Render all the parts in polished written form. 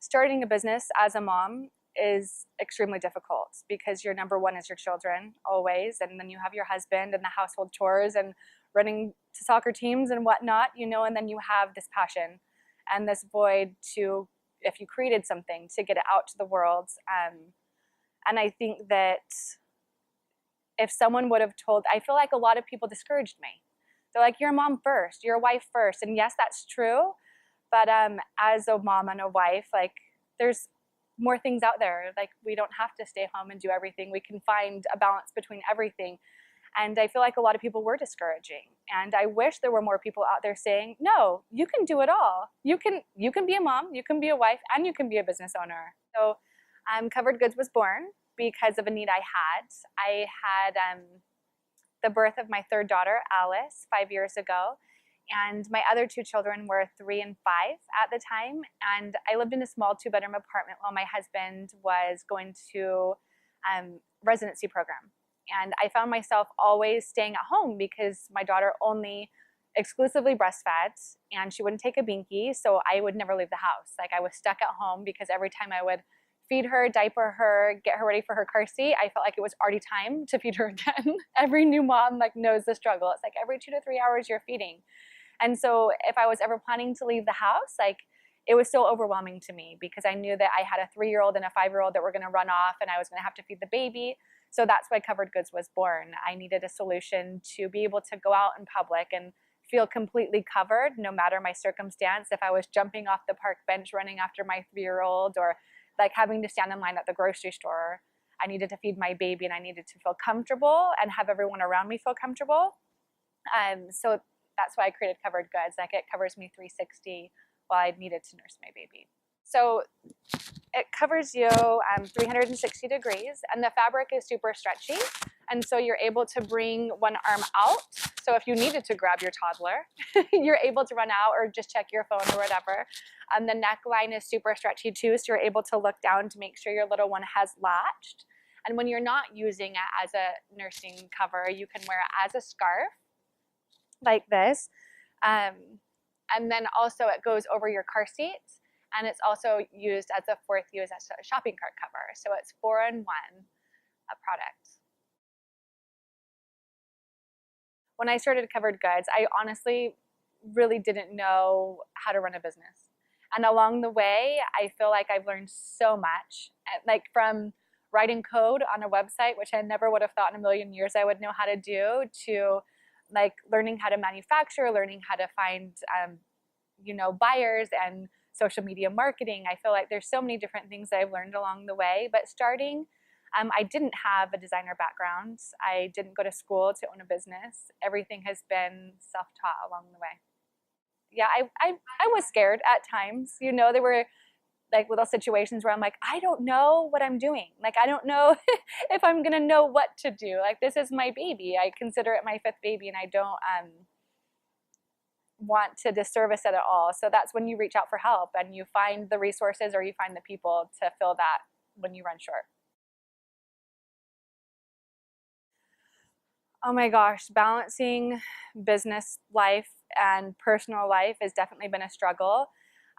Starting a business as a mom is extremely difficult because your number one is your children always, and then you have your husband and the household chores and running to soccer teams and whatnot, you know, and then you have this passion and this void to, if you created something, to get it out to the world. And I think that if someone would have told, I feel like a lot of people discouraged me. They're like, you're a mom first, you're a wife first. And yes, that's true. But as a mom and a wife, like, there's more things out there. Like, we don't have to stay home and do everything. We can find a balance between everything. And I feel like a lot of people were discouraging. And I wish there were more people out there saying, no, you can do it all. You can be a mom, you can be a wife, and you can be a business owner. So Covered Goods was born because of a need I had. I had the birth of my third daughter, Alice, 5 years ago. And my other two children were 3 and 5 at the time. And I lived in a small 2-bedroom apartment while my husband was going to residency program. And I found myself always staying at home because my daughter only exclusively breastfed and she wouldn't take a binky. So I would never leave the house. Like, I was stuck at home because every time I would feed her, diaper her, get her ready for her car seat, I felt like it was already time to feed her again. Every new mom knows the struggle. It's like every 2 to 3 hours you're feeding. And so if I was ever planning to leave the house, it was so overwhelming to me because I knew that I had a 3-year-old and a 5-year-old that were going to run off and I was going to have to feed the baby. So that's why Covered Goods was born. I needed a solution to be able to go out in public and feel completely covered no matter my circumstance. If I was jumping off the park bench running after my 3-year-old or having to stand in line at the grocery store, I needed to feed my baby and I needed to feel comfortable and have everyone around me feel comfortable. So that's why I created Covered Goods. It covers me 360 while I needed to nurse my baby. So it covers you 360 degrees, and the fabric is super stretchy. And so you're able to bring one arm out. So if you needed to grab your toddler, you're able to run out or just check your phone or whatever. The neckline is super stretchy too, so you're able to look down to make sure your little one has latched. And when you're not using it as a nursing cover, you can wear it as a scarf, like this. And then also it goes over your car seat, and it's also used as a fourth use as a shopping cart cover. So it's 4-in-1 product. When I started Covered Goods, I honestly really didn't know how to run a business. And along the way, I feel like I've learned so much, from writing code on a website, which I never would have thought in a million years I would know how to do, to learning how to manufacture, learning how to find, buyers and social media marketing. I feel like there's so many different things that I've learned along the way. But starting, I didn't have a designer background. I didn't go to school to own a business. Everything has been self-taught along the way. Yeah, I was scared at times. There were little situations where I'm like, I don't know what I'm doing. I don't know if I'm gonna know what to do. This is my baby. I consider it my 5th baby, and I don't want to disservice it at all. So that's when you reach out for help and you find the resources or you find the people to fill that when you run short. Oh my gosh, balancing business life and personal life has definitely been a struggle.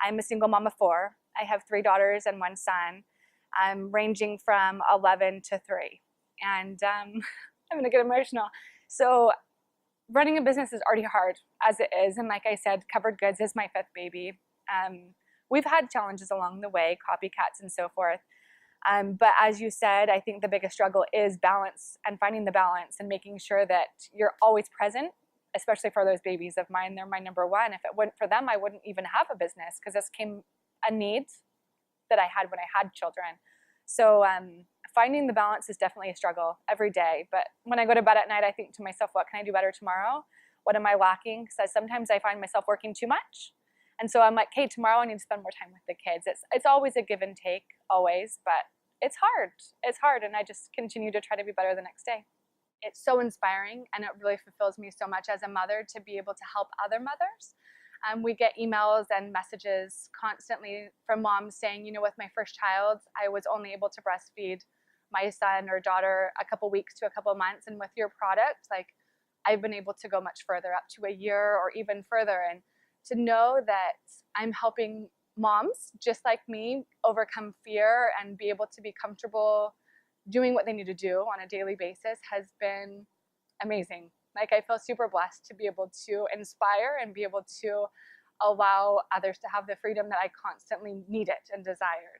I'm a single mom of 4. I have 3 daughters and 1 son. I'm ranging from 11 to 3. And I'm gonna get emotional. So running a business is already hard as it is. And like I said, Covered Goods is my 5th baby. We've had challenges along the way, copycats and so forth. But as you said, I think the biggest struggle is balance and finding the balance and making sure that you're always present, especially for those babies of mine. They're my number one. If it weren't for them, I wouldn't even have a business because this came a need that I had when I had children. So finding the balance is definitely a struggle every day. But when I go to bed at night, I think to myself, what can I do better tomorrow? What am I lacking? Because sometimes I find myself working too much. And so I'm like, hey, tomorrow I need to spend more time with the kids. It's always a give and take, always, but it's hard. It's hard, and I just continue to try to be better the next day. it's so inspiring, and it really fulfills me so much as a mother to be able to help other mothers. We get emails and messages constantly from moms saying, you know, with my first child, I was only able to breastfeed my son or daughter a couple weeks to a couple months, and with your product, like, I've been able to go much further, up to a year or even further. And to know that I'm helping moms just like me overcome fear and be able to be comfortable doing what they need to do on a daily basis has been amazing. Like, I feel super blessed to be able to inspire and be able to allow others to have the freedom that I constantly needed and desired.